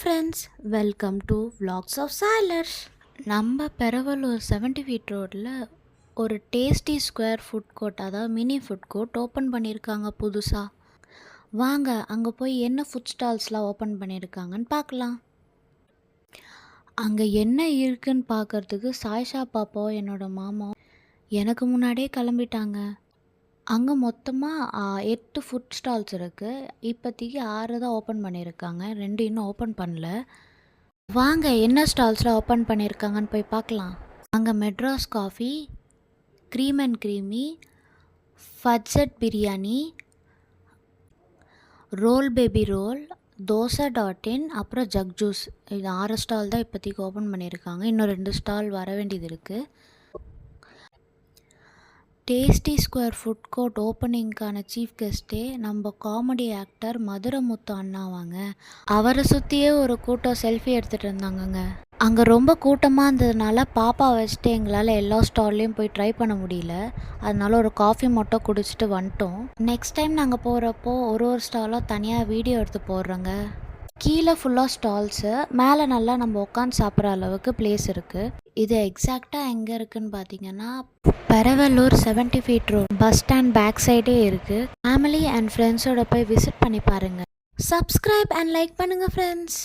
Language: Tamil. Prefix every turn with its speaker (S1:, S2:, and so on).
S1: Friends, welcome to vlogs of சாய்லர். நம்ம பெரவலூர் 70 ஃபீட் ரோட்டில் ஒரு டேஸ்டி ஸ்கொயர் ஃபுட் கோர்ட், அதாவது மினி ஃபுட் கோர்ட் ஓப்பன் பண்ணியிருக்காங்க புதுசாக. வாங்க அங்கே போய் என்ன ஃபுட் ஸ்டால்ஸ்லாம் ஓப்பன் பண்ணியிருக்காங்கன்னு பார்க்கலாம். அங்கே என்ன இருக்குன்னு பார்க்குறதுக்கு சாய்ஷா பாப்பா என்னோடய மாமா எனக்கு முன்னாடியே கிளம்பிட்டாங்க. அங்கே மொத்தமாக 8 ஃபுட் ஸ்டால்ஸ் இருக்குது. இப்போதைக்கு 6 தான் ஓப்பன் பண்ணியிருக்காங்க, 2 இன்னும் ஓப்பன் பண்ணல. வாங்க என்ன ஸ்டால்ஸில் ஓப்பன் பண்ணியிருக்காங்கன்னு போய் பார்க்கலாம். அங்கே Madras coffee, cream and creamy, fudge biryani, roll baby roll, dosa .in, அப்புறம் ஜக் ஜூஸ். இது 6 ஸ்டால் தான் இப்போதைக்கு ஓப்பன் பண்ணியிருக்காங்க. இன்னும் 2 ஸ்டால் வர வேண்டியது இருக்குது. டேஸ்டி ஸ்கொயர் ஃபுட் கோர்ட் ஓப்பனிங்க்கான சீஃப் கெஸ்ட்டே நம்ம காமெடி ஆக்டர் மதுரமுத்து அண்ணாவாங்க. அவரை சுற்றியே ஒரு கூட்டம் செல்ஃபி எடுத்துகிட்டு இருந்தாங்கங்க. அங்கே ரொம்ப கூட்டமாக இருந்ததுனால பாப்பா வச்சுட்டு எங்களால் எல்லா ஸ்டால்லையும் போய் ட்ரை பண்ண முடியல. அதனால ஒரு காஃபி மட்டும் குடிச்சிட்டு வந்துட்டோம். நெக்ஸ்ட் டைம் நாங்கள் போகிறப்போ ஒரு ஸ்டாலாக தனியாக வீடியோ எடுத்து போடுறோங்க. கீழே ஃபுல்லாக ஸ்டால்ஸு, மேலே நல்லா நம்ம உட்காந்து சாப்பிட்ற அளவுக்கு பிளேஸ் இருக்குது. இது எக்ஸாக்டாக எங்கே இருக்குதுன்னு பார்த்தீங்கன்னா Peravallur 70 feet road bus stand back சைடே இருக்குது. ஃபேமிலி அண்ட் ஃப்ரெண்ட்ஸோட போய் விசிட் பண்ணி பாருங்கள். சப்ஸ்கிரைப் அண்ட் லைக் பண்ணுங்கள் ஃப்ரெண்ட்ஸ்.